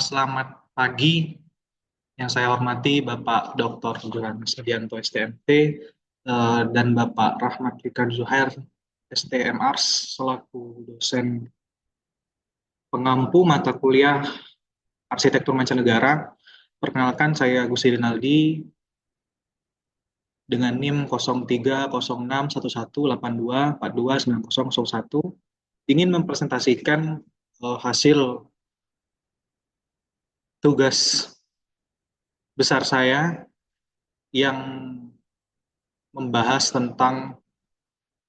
Selamat pagi. Yang saya hormati Bapak Dr. Johannes Sudianto STMT dan Bapak Rahmat Fikar Zuhair STMARS selaku dosen pengampu mata kuliah Arsitektur Mancanegara. Perkenalkan saya Gusti Rinaldi dengan NIM 03061182429091 ingin mempresentasikan hasil tugas besar saya yang membahas tentang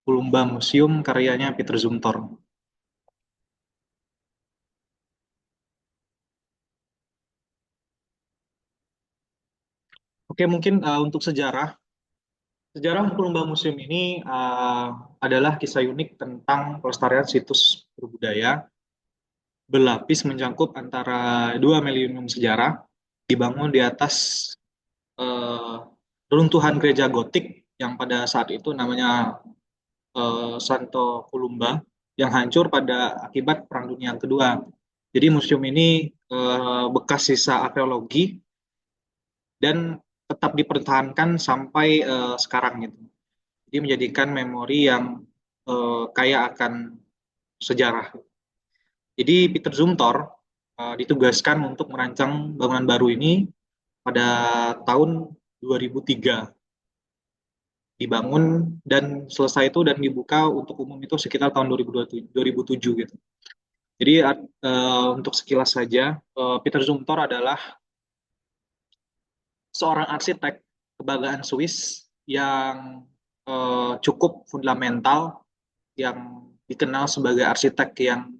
Kulumba Museum karyanya Peter Zumthor. Oke, mungkin untuk sejarah. Sejarah Kulumba Museum ini adalah kisah unik tentang pelestarian situs berbudaya berlapis mencakup antara dua milenium sejarah dibangun di atas eh, runtuhan gereja gotik yang pada saat itu namanya Santo Columba yang hancur pada akibat Perang Dunia Kedua. Jadi museum ini bekas sisa arkeologi dan tetap dipertahankan sampai sekarang gitu. Jadi menjadikan memori yang kaya akan sejarah. Jadi Peter Zumthor ditugaskan untuk merancang bangunan baru ini pada tahun 2003 dibangun dan selesai itu dan dibuka untuk umum itu sekitar tahun 2007 gitu. Jadi untuk sekilas saja, Peter Zumthor adalah seorang arsitek kebanggaan Swiss yang cukup fundamental, yang dikenal sebagai arsitek yang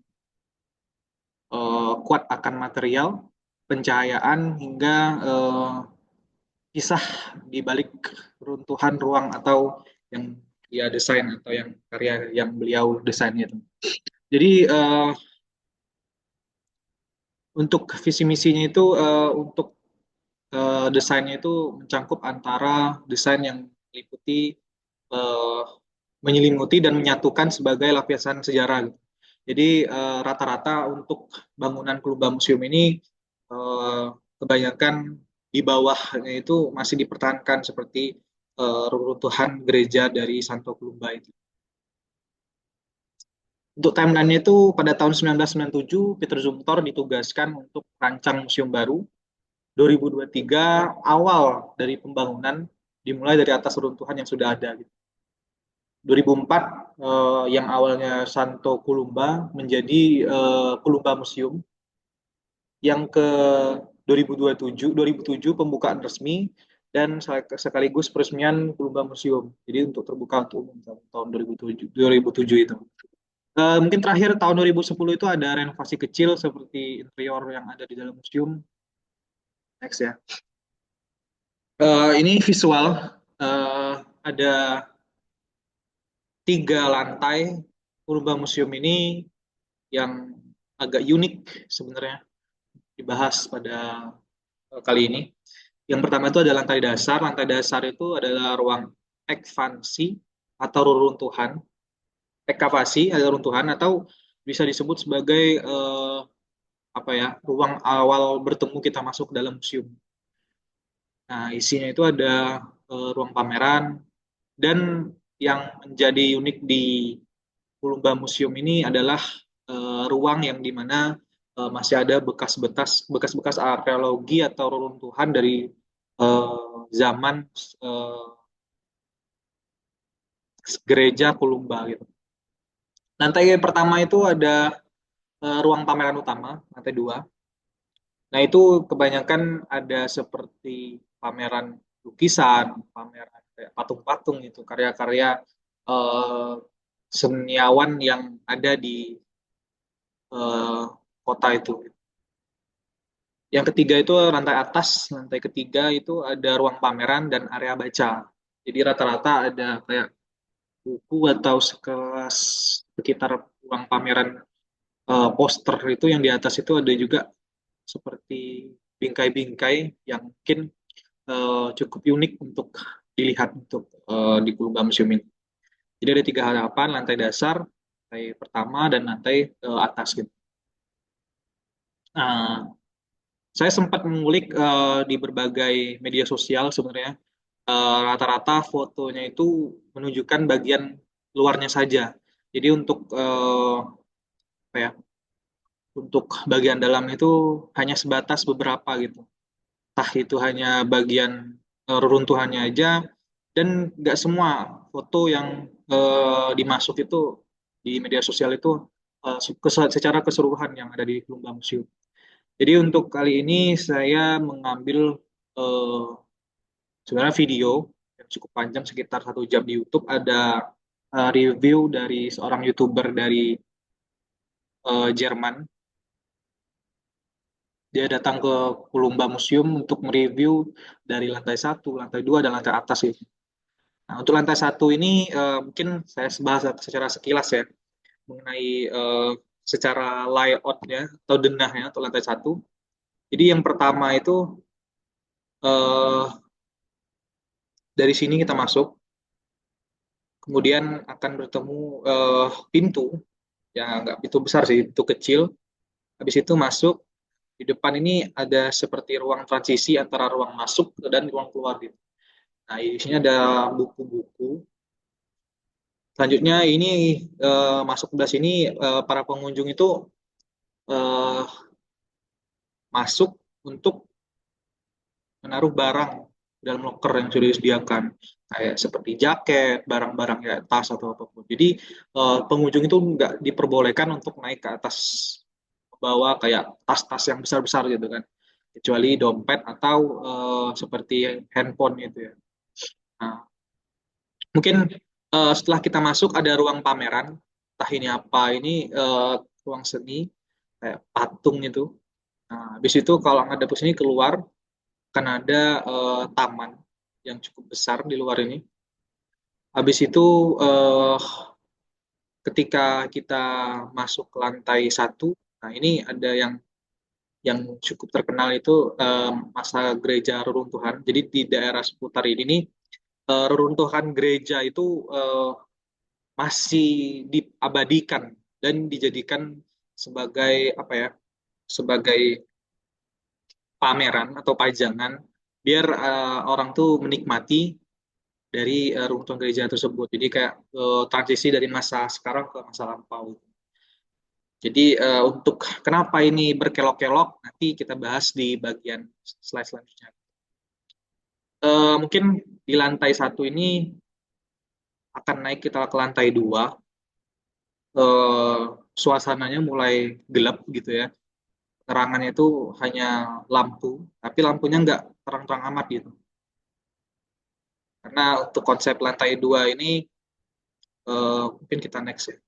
kuat akan material, pencahayaan hingga kisah di balik runtuhan ruang atau yang dia desain atau yang karya yang beliau desain itu. Jadi untuk visi misinya itu untuk desainnya itu mencangkup antara desain yang meliputi eh, menyelimuti dan menyatukan sebagai lapisan sejarah gitu. Jadi rata-rata untuk bangunan Kulumba Museum ini eh, kebanyakan di bawahnya itu masih dipertahankan seperti reruntuhan gereja dari Santo Columba itu. Untuk timeline-nya itu pada tahun 1997 Peter Zumthor ditugaskan untuk merancang museum baru. 2023 awal dari pembangunan dimulai dari atas runtuhan yang sudah ada gitu. 2004 yang awalnya Santo Columba menjadi Columba Museum, yang ke 2007 pembukaan resmi dan sekaligus peresmian Columba Museum. Jadi untuk terbuka untuk umum tahun 2007 itu. Mungkin terakhir tahun 2010 itu ada renovasi kecil seperti interior yang ada di dalam museum. Next ya. Ini visual. Ada 3 lantai Purba Museum ini yang agak unik sebenarnya dibahas pada kali ini. Yang pertama itu ada lantai dasar. Lantai dasar itu adalah ruang ekvansi atau reruntuhan, ekavasi atau runtuhan atau bisa disebut sebagai apa ya, ruang awal bertemu kita masuk ke dalam museum. Nah, isinya itu ada ruang pameran dan yang menjadi unik di Kulumba Museum ini adalah ruang yang dimana masih ada bekas-bekas arkeologi atau reruntuhan dari zaman eh, gereja Kulumba gitu. Lantai pertama itu ada ruang pameran utama, lantai 2. Nah itu kebanyakan ada seperti pameran lukisan, pameran kayak patung-patung itu, karya-karya eh, seniawan yang ada di eh, kota itu. Yang ketiga itu lantai atas, lantai ketiga itu ada ruang pameran dan area baca. Jadi rata-rata ada kayak buku atau sekelas sekitar ruang pameran poster itu yang di atas itu ada juga seperti bingkai-bingkai yang mungkin cukup unik untuk dilihat untuk di Kulumba Museum ini. Jadi ada 3 harapan, lantai dasar, lantai pertama, dan lantai atas gitu. Nah, saya sempat mengulik di berbagai media sosial sebenarnya. Rata-rata fotonya itu menunjukkan bagian luarnya saja. Jadi untuk apa ya? Untuk bagian dalam itu hanya sebatas beberapa gitu. Entah itu hanya bagian reruntuhannya aja, dan nggak semua foto yang dimasuk itu di media sosial itu secara keseluruhan yang ada di Lumba Museum. Jadi untuk kali ini saya mengambil eh, sebenarnya video yang cukup panjang sekitar 1 jam di YouTube. Ada review dari seorang YouTuber dari Jerman. Dia datang ke Lumba Museum untuk mereview dari lantai 1, lantai 2, dan lantai atas gitu. Nah, untuk lantai 1 ini mungkin saya bahas secara sekilas ya mengenai secara layoutnya atau denahnya untuk lantai 1. Jadi yang pertama itu eh, dari sini kita masuk, kemudian akan bertemu pintu yang nggak pintu besar sih, pintu kecil. Habis itu masuk, di depan ini ada seperti ruang transisi antara ruang masuk dan ruang keluar gitu. Nah, di sini ada buku-buku. Selanjutnya ini masuk ke sini, para pengunjung itu eh, masuk untuk menaruh barang dalam loker yang sudah disediakan, kayak seperti jaket, barang-barang ya tas atau apapun. Jadi pengunjung itu nggak diperbolehkan untuk naik ke atas, bawa kayak tas-tas yang besar-besar gitu kan, kecuali dompet atau seperti handphone gitu ya. Nah, mungkin setelah kita masuk ada ruang pameran, entah ini apa, ini ruang seni kayak patung itu. Nah, habis itu kalau ada di sini keluar akan ada taman yang cukup besar di luar ini. Habis itu eh, ketika kita masuk ke lantai 1, nah ini ada yang cukup terkenal itu masa gereja reruntuhan. Jadi di daerah seputar ini nih, reruntuhan gereja itu eh, masih diabadikan dan dijadikan sebagai apa ya? Sebagai pameran atau pajangan biar orang tuh menikmati dari runtuhan gereja tersebut. Jadi kayak transisi dari masa sekarang ke masa lampau. Jadi untuk kenapa ini berkelok-kelok nanti kita bahas di bagian slide selanjutnya. Mungkin di lantai 1 ini akan naik kita ke lantai 2. Suasananya mulai gelap gitu ya. Terangannya itu hanya lampu, tapi lampunya nggak terang-terang amat gitu. Karena untuk konsep lantai 2 ini mungkin kita next ya.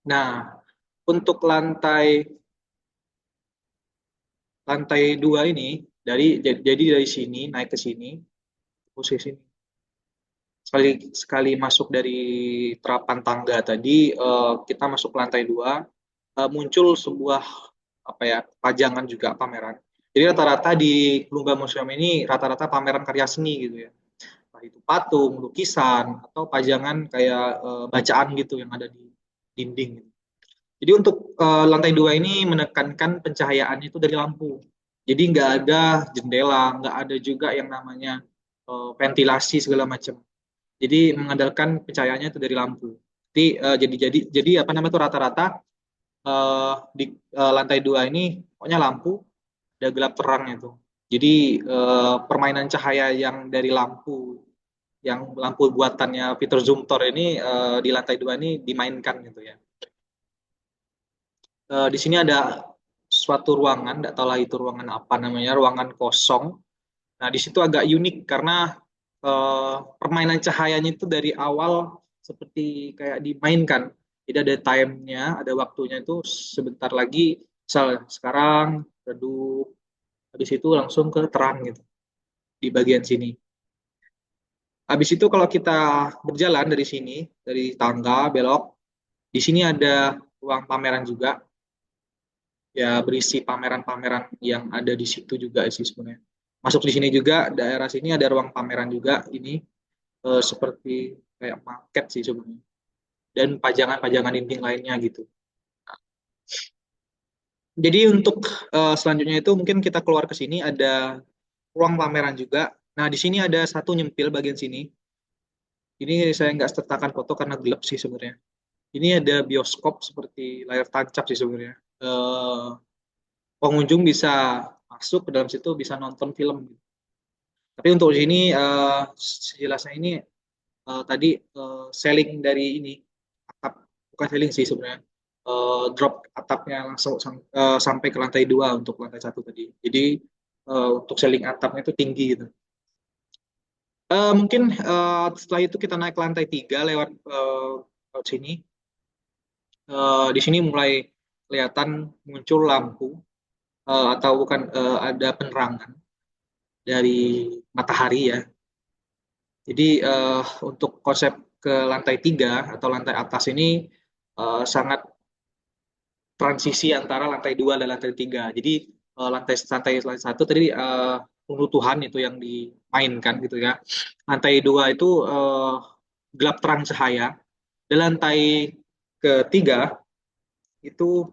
Nah, untuk lantai 2 ini jadi dari sini naik ke sini, posisi ini. Sekali sekali masuk dari terapan tangga tadi, kita masuk ke lantai 2, muncul sebuah apa ya, pajangan juga pameran. Jadi rata-rata di Lumba Museum ini rata-rata pameran karya seni gitu ya. Entah itu patung, lukisan, atau pajangan kayak bacaan gitu yang ada di dinding gitu. Jadi untuk lantai 2 ini menekankan pencahayaan itu dari lampu. Jadi nggak ada jendela, nggak ada juga yang namanya ventilasi segala macam. Jadi mengandalkan pencahayaannya itu dari lampu. Jadi apa namanya itu rata-rata di lantai 2 ini pokoknya lampu, ada gelap terang itu. Jadi permainan cahaya yang dari lampu buatannya Peter Zumthor ini di lantai 2 ini dimainkan gitu ya. Di sini ada suatu ruangan, tidak tahu lah itu ruangan apa namanya, ruangan kosong. Nah, di situ agak unik karena permainan cahayanya itu dari awal seperti kayak dimainkan. Jadi ada time-nya, ada waktunya itu sebentar lagi, misal sekarang redup, habis itu langsung ke terang gitu di bagian sini. Habis itu kalau kita berjalan dari sini, dari tangga belok, di sini ada ruang pameran juga, ya berisi pameran-pameran yang ada di situ juga sih sebenarnya. Masuk di sini juga, daerah sini ada ruang pameran juga. Ini seperti kayak market sih sebenarnya. Dan pajangan-pajangan dinding lainnya gitu. Jadi untuk selanjutnya itu mungkin kita keluar ke sini ada ruang pameran juga. Nah, di sini ada satu nyempil bagian sini. Ini saya nggak sertakan foto karena gelap sih sebenarnya. Ini ada bioskop seperti layar tancap sih sebenarnya. Eh, Pengunjung bisa masuk ke dalam situ bisa nonton film. Tapi untuk di sini sejelasnya ini tadi selling dari ini atap, bukan selling sih sebenarnya. Drop atapnya langsung sampai ke lantai 2 untuk lantai 1 tadi. Jadi untuk selling atapnya itu tinggi gitu. Mungkin setelah itu kita naik ke lantai 3 lewat sini. Di sini mulai kelihatan muncul lampu atau bukan ada penerangan dari matahari ya. Jadi untuk konsep ke lantai 3 atau lantai atas ini sangat transisi antara lantai 2 dan lantai 3. Jadi lantai 1 tadi runtuhan itu yang dimainkan gitu ya. Lantai 2 itu gelap terang cahaya. Dan lantai ketiga itu,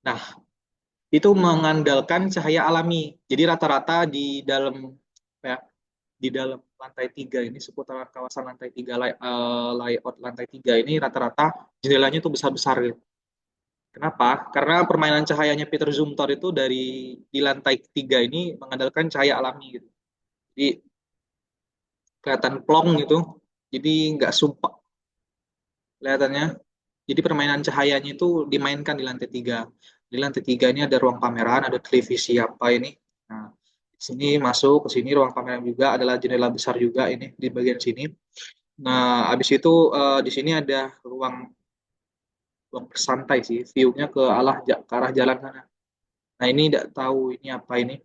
nah, itu mengandalkan cahaya alami. Jadi rata-rata di dalam ya, di dalam lantai 3 ini seputar kawasan lantai 3 layout lantai 3 ini rata-rata jendelanya itu besar-besar gitu. Kenapa? Karena permainan cahayanya Peter Zumthor itu di lantai 3 ini mengandalkan cahaya alami gitu. Jadi kelihatan plong gitu. Jadi nggak sumpek kelihatannya. Jadi permainan cahayanya itu dimainkan di lantai 3. Di lantai 3 ini ada ruang pameran, ada televisi apa ini. Nah, di sini masuk ke sini ruang pameran juga adalah jendela besar juga ini di bagian sini. Nah, habis itu di sini ada ruang ruang bersantai sih, view-nya ke arah jalan sana. Nah, ini tidak tahu ini apa ini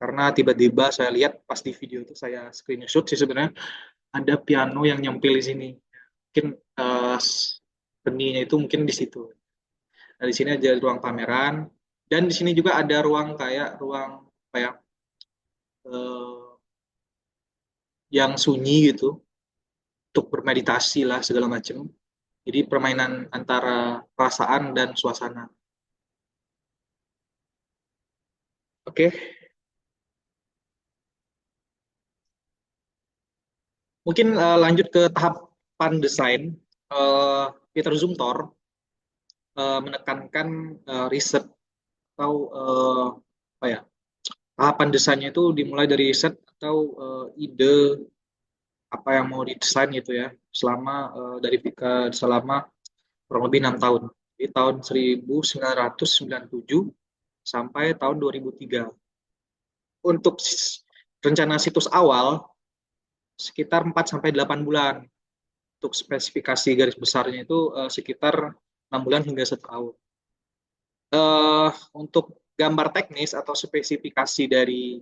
karena tiba-tiba saya lihat pas di video itu saya screenshot sih sebenarnya ada piano yang nyempil di sini. Mungkin seninya itu mungkin di situ. Nah, di sini ada ruang pameran dan di sini juga ada ruang kayak ruang kayak eh, yang sunyi gitu untuk bermeditasi lah segala macam. Jadi permainan antara perasaan dan suasana. Oke, mungkin lanjut ke tahapan desain. Peter Zumthor menekankan riset atau apa ya, tahapan desainnya itu dimulai dari riset atau ide apa yang mau didesain gitu ya selama selama kurang lebih 6 tahun. Di tahun 1997 sampai tahun 2003. Untuk rencana situs awal sekitar 4 sampai 8 bulan. Untuk spesifikasi garis besarnya itu sekitar 6 bulan hingga setahun. Untuk gambar teknis atau spesifikasi dari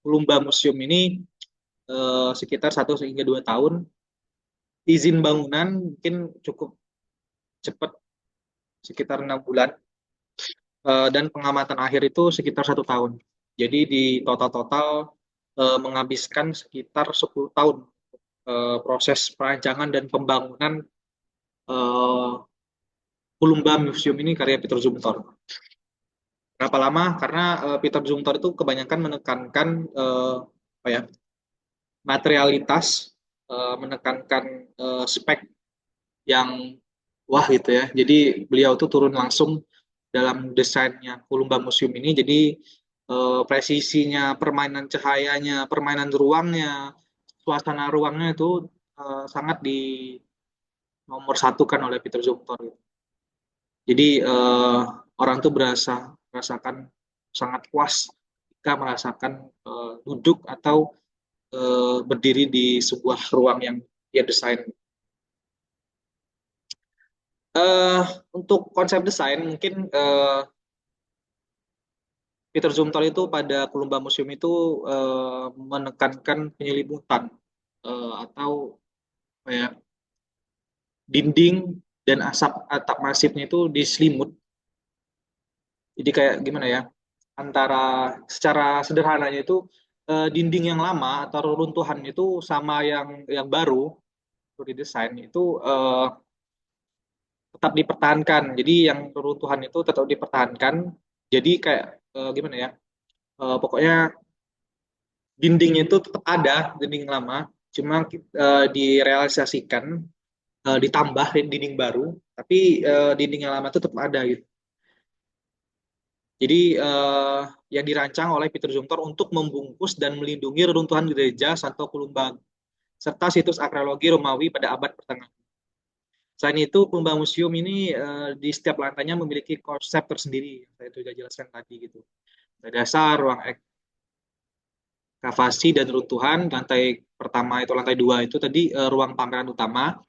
Lumba Museum ini sekitar 1 hingga 2 tahun. Izin bangunan mungkin cukup cepat, sekitar 6 bulan. Dan pengamatan akhir itu sekitar 1 tahun. Jadi di total-total menghabiskan sekitar 10 tahun proses perancangan dan pembangunan eh, Kulumba Museum ini karya Peter Zumthor. Berapa lama? Karena Peter Zumthor itu kebanyakan menekankan apa ya, materialitas, menekankan spek yang wah gitu ya. Jadi beliau tuh turun langsung dalam desainnya Kulumba Museum ini. Jadi presisinya, permainan cahayanya, permainan ruangnya, suasana ruangnya itu sangat di nomor satukan oleh Peter Zumthor. Jadi orang tuh merasakan sangat puas ketika merasakan duduk atau berdiri di sebuah ruang yang dia desain. Eh, untuk konsep desain mungkin Peter Zumthor itu pada Kulumba Museum itu menekankan penyelimutan atau apa ya, dinding. dan asap atap masifnya itu diselimut. Jadi kayak gimana ya? Antara secara sederhananya itu dinding yang lama atau reruntuhan itu sama yang baru didesain itu tetap dipertahankan. Jadi yang reruntuhan itu tetap dipertahankan. Jadi kayak gimana ya? Pokoknya dindingnya itu tetap ada, dinding lama, cuma direalisasikan ditambah dinding baru, tapi dinding yang lama itu tetap ada gitu. Jadi yang dirancang oleh Peter Zumthor untuk membungkus dan melindungi reruntuhan gereja Santo Columba serta situs arkeologi Romawi pada abad pertengahan. Selain itu, Columba Museum ini di setiap lantainya memiliki konsep tersendiri, yang saya sudah jelaskan tadi gitu. Dasar, ruang ekskavasi dan runtuhan, lantai pertama itu lantai dua itu tadi ruang pameran utama,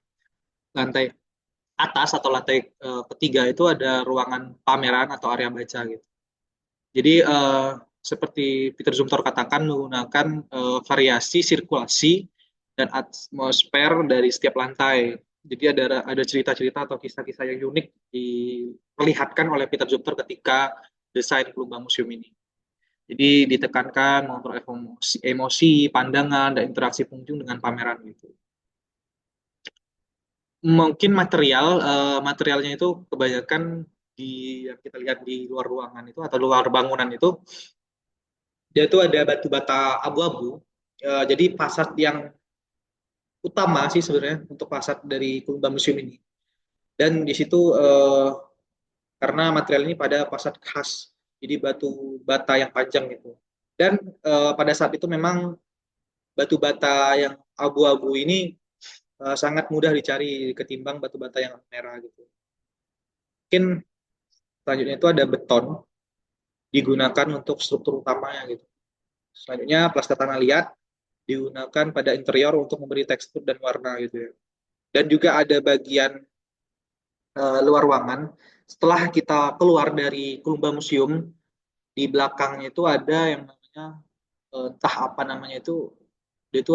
lantai atas atau lantai ketiga itu ada ruangan pameran atau area baca gitu. Jadi seperti Peter Zumthor katakan menggunakan variasi sirkulasi dan atmosfer dari setiap lantai. Jadi ada cerita-cerita atau kisah-kisah yang unik diperlihatkan oleh Peter Zumthor ketika desain Columba Museum ini. Jadi ditekankan mengontrol emosi, emosi, pandangan, dan interaksi pengunjung dengan pameran gitu. Mungkin materialnya itu kebanyakan di yang kita lihat di luar ruangan itu atau luar bangunan itu dia itu ada batu bata abu-abu. Jadi fasad yang utama sih sebenarnya untuk fasad dari Kumba Museum ini. Dan di situ karena material ini pada fasad khas, jadi batu bata yang panjang gitu. Dan pada saat itu memang batu bata yang abu-abu ini sangat mudah dicari ketimbang batu bata yang merah gitu. Mungkin selanjutnya itu ada beton digunakan untuk struktur utamanya gitu. Selanjutnya plaster tanah liat digunakan pada interior untuk memberi tekstur dan warna gitu ya. Dan juga ada bagian luar ruangan. Setelah kita keluar dari Kulumba Museum, di belakangnya itu ada yang namanya entah apa namanya itu, dia itu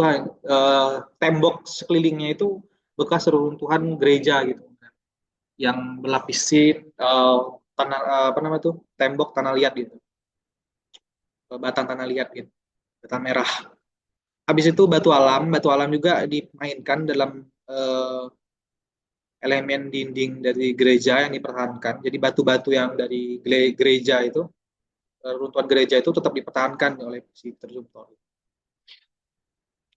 tembok sekelilingnya itu bekas reruntuhan gereja gitu, yang berlapisi tanah apa namanya itu tembok tanah liat gitu, batang tanah liat gitu, bata merah. Habis itu batu alam juga dimainkan dalam uh, elemen dinding dari gereja yang dipertahankan. Jadi batu-batu yang dari gereja itu, runtuhan gereja itu tetap dipertahankan oleh si terjuntor.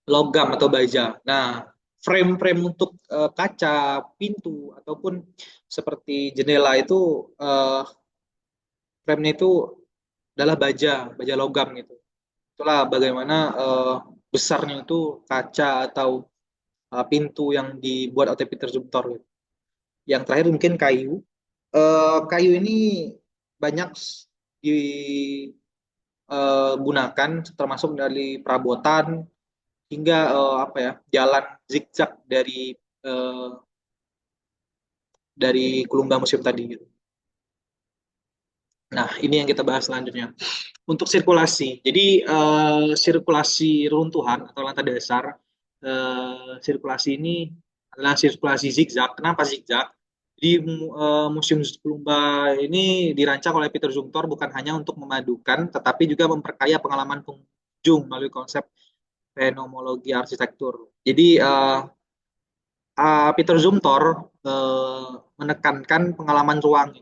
Logam atau baja. Nah, frame-frame untuk kaca, pintu, ataupun seperti jendela itu, uh, frame-nya itu adalah baja logam gitu. Itulah bagaimana besarnya itu kaca atau pintu yang dibuat oleh Peter Zumthor. Gitu. Yang terakhir mungkin kayu. Kayu ini banyak digunakan termasuk dari perabotan hingga apa ya jalan zigzag uh, dari Kulumba Museum tadi gitu. Nah, ini yang kita bahas selanjutnya. Untuk sirkulasi, jadi sirkulasi runtuhan atau lantai dasar, sirkulasi ini adalah sirkulasi zigzag. Kenapa zigzag? Di Museum Lumba ini dirancang oleh Peter Zumthor bukan hanya untuk memadukan, tetapi juga memperkaya pengalaman pengunjung melalui konsep fenomenologi arsitektur. Jadi Peter Zumthor menekankan pengalaman ruang.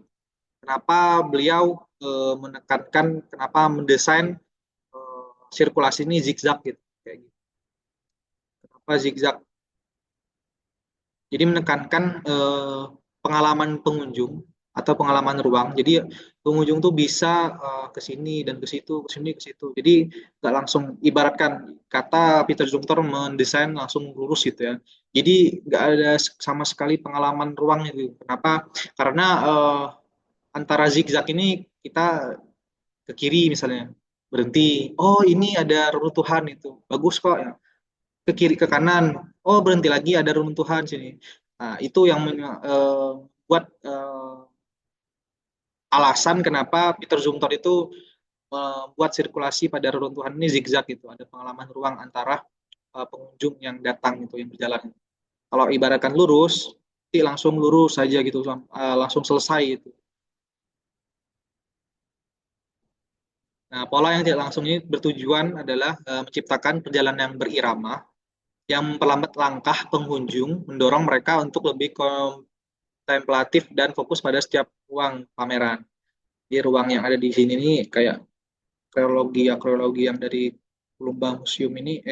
Kenapa beliau menekankan, kenapa mendesain sirkulasi ini zigzag gitu, kayak gitu. Kenapa zigzag? Jadi menekankan pengalaman pengunjung atau pengalaman ruang. Jadi pengunjung tuh bisa ke sini dan ke situ, ke sini ke situ. Jadi nggak langsung ibaratkan kata Peter Zumthor mendesain langsung lurus gitu ya. Jadi nggak ada sama sekali pengalaman ruang itu. Kenapa? Karena antara zigzag ini kita ke kiri misalnya berhenti. Oh ini ada reruntuhan itu. Bagus kok ya. Ke kiri ke kanan. Oh berhenti lagi ada reruntuhan sini. Nah, itu yang buat alasan kenapa Peter Zumthor itu membuat sirkulasi pada reruntuhan ini zigzag gitu. Ada pengalaman ruang antara pengunjung yang datang itu yang berjalan. Kalau ibaratkan lurus, langsung lurus saja gitu, langsung selesai gitu. Nah, pola yang tidak langsung ini bertujuan adalah menciptakan perjalanan yang berirama, yang memperlambat langkah pengunjung, mendorong mereka untuk lebih kontemplatif dan fokus pada setiap ruang pameran. Di ruang yang ada di sini nih kayak kronologi yang dari Lumba Museum ini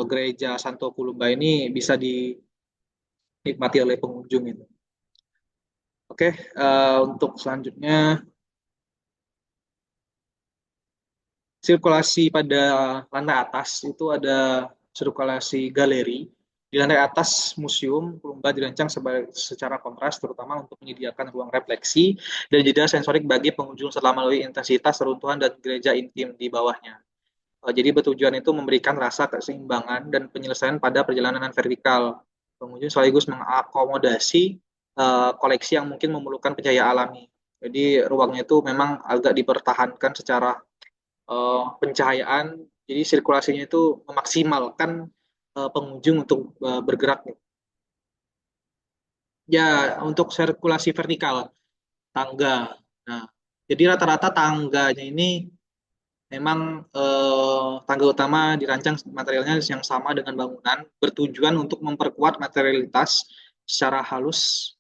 Gereja Santo Columba ini bisa dinikmati oleh pengunjung itu. Oke, untuk selanjutnya sirkulasi pada lantai atas itu ada sirkulasi galeri. Di lantai atas museum Columba dirancang secara kontras terutama untuk menyediakan ruang refleksi dan jeda sensorik bagi pengunjung setelah melalui intensitas reruntuhan dan gereja intim di bawahnya. Jadi bertujuan itu memberikan rasa keseimbangan dan penyelesaian pada perjalanan vertikal. Pengunjung sekaligus mengakomodasi koleksi yang mungkin memerlukan pencahayaan alami. Jadi ruangnya itu memang agak dipertahankan secara pencahayaan. Jadi sirkulasinya itu memaksimalkan pengunjung untuk bergerak. Ya, untuk sirkulasi vertikal, tangga. Nah, jadi rata-rata tangganya ini memang tangga utama dirancang materialnya yang sama dengan bangunan, bertujuan untuk memperkuat materialitas secara halus,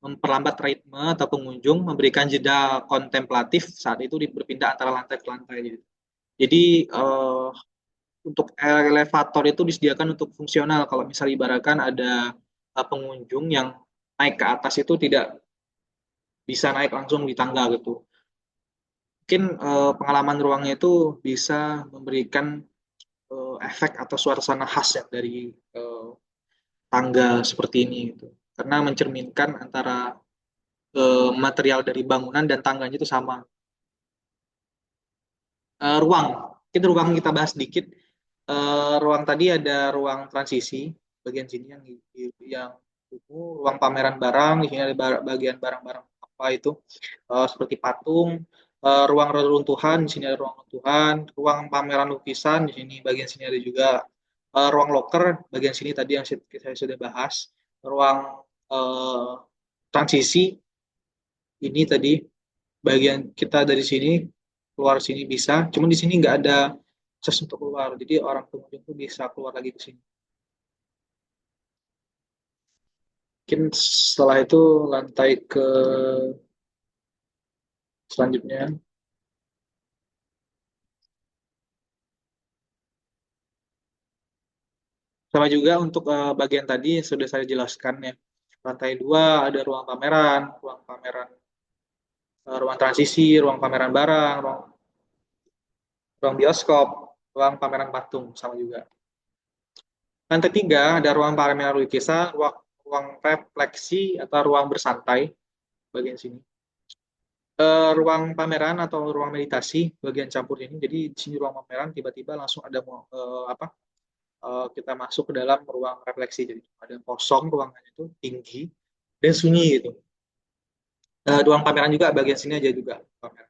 memperlambat ritme atau pengunjung, memberikan jeda kontemplatif saat itu berpindah antara lantai ke lantai. Gitu. Jadi untuk elevator itu disediakan untuk fungsional. Kalau misalnya ibaratkan ada pengunjung yang naik ke atas itu tidak bisa naik langsung di tangga gitu. Mungkin pengalaman ruangnya itu bisa memberikan efek atau suasana khas ya dari uh, tangga seperti ini gitu. Karena mencerminkan antara material dari bangunan dan tangganya itu sama. Ruang, kita ruang kita bahas sedikit. Ruang tadi ada ruang transisi bagian sini yang ruang pameran barang di sini ada bagian barang-barang apa itu seperti patung, ruang reruntuhan di sini ada ruang runtuhan, ruang pameran lukisan di sini bagian sini ada juga ruang locker bagian sini tadi yang saya sudah bahas, ruang uh, transisi ini tadi bagian kita dari sini keluar sini bisa, cuman di sini nggak ada akses untuk keluar, jadi orang pengunjung tuh bisa keluar lagi ke sini. Mungkin setelah itu lantai ke selanjutnya. Sama juga untuk bagian tadi yang sudah saya jelaskan ya. Lantai dua ada ruang pameran, ruang transisi, ruang pameran barang, ruang bioskop, ruang pameran patung sama juga. Lantai tiga ada ruang pameran lukisan, ruang refleksi atau ruang bersantai bagian sini. Ruang pameran atau ruang meditasi bagian campur ini. Jadi di sini ruang pameran tiba-tiba langsung ada apa kita masuk ke dalam ruang refleksi. Jadi ada kosong ruangannya itu tinggi dan sunyi gitu. Ruang pameran juga bagian sini aja juga pameran.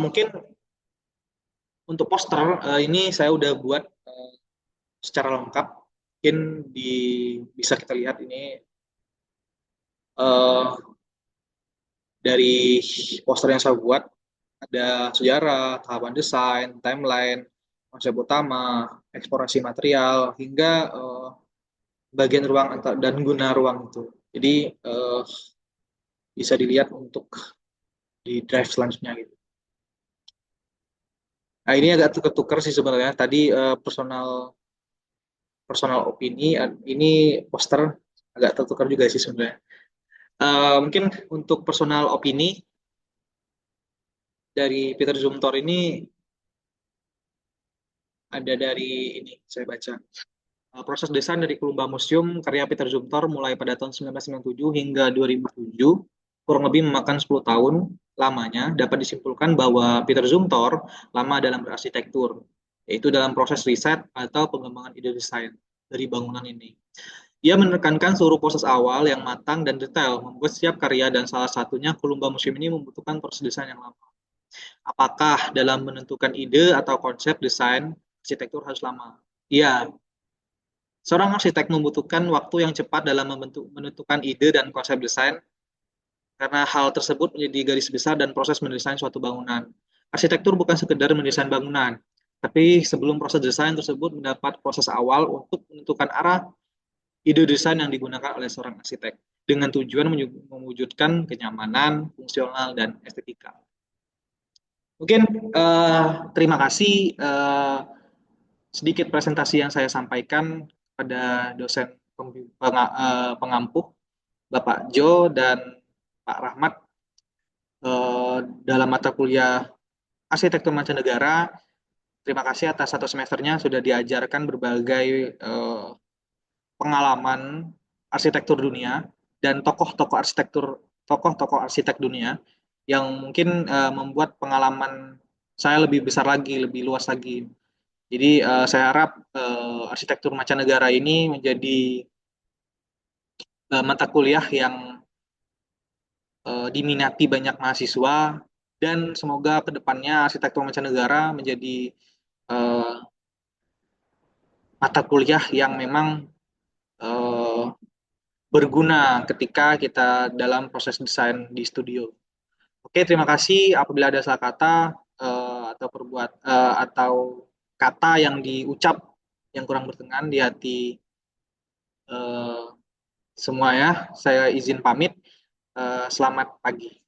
Mungkin untuk poster ini saya udah buat secara lengkap. Mungkin di bisa kita lihat ini uh, dari poster yang saya buat ada sejarah, tahapan desain, timeline, konsep utama, eksplorasi material, hingga bagian ruang dan guna ruang itu. Jadi bisa dilihat untuk di drive selanjutnya gitu. Nah ini agak tukar-tukar sih sebenarnya. Tadi personal personal opini, ini poster agak tertukar juga sih sebenarnya. Mungkin untuk personal opini dari Peter Zumthor ini ada dari ini saya baca. Proses desain dari Columba Museum karya Peter Zumthor mulai pada tahun 1997 hingga 2007 kurang lebih memakan 10 tahun lamanya dapat disimpulkan bahwa Peter Zumthor lama dalam berarsitektur yaitu dalam proses riset atau pengembangan ide desain dari bangunan ini. Ia menekankan seluruh proses awal yang matang dan detail membuat setiap karya dan salah satunya Columba Museum ini membutuhkan proses desain yang lama. Apakah dalam menentukan ide atau konsep desain arsitektur harus lama? Iya, seorang arsitek membutuhkan waktu yang cepat dalam menentukan ide dan konsep desain karena hal tersebut menjadi garis besar dan proses mendesain suatu bangunan. Arsitektur bukan sekedar mendesain bangunan, tapi sebelum proses desain tersebut mendapat proses awal untuk menentukan arah ide desain yang digunakan oleh seorang arsitek dengan tujuan mewujudkan kenyamanan, fungsional, dan estetika. Mungkin terima kasih sedikit presentasi yang saya sampaikan pada dosen pengampu Bapak Jo dan Pak Rahmat dalam mata kuliah Arsitektur Mancanegara. Terima kasih atas satu semesternya sudah diajarkan berbagai pengalaman arsitektur dunia dan tokoh-tokoh arsitek dunia yang mungkin membuat pengalaman saya lebih besar lagi, lebih luas lagi. Jadi saya harap arsitektur mancanegara ini menjadi mata kuliah yang diminati banyak mahasiswa dan semoga kedepannya arsitektur mancanegara menjadi eh, mata kuliah yang memang eh, berguna ketika kita dalam proses desain di studio. Oke, terima kasih. Apabila ada salah kata atau kata yang diucap yang kurang berkenan di hati eh, semua ya, saya izin pamit. Selamat pagi.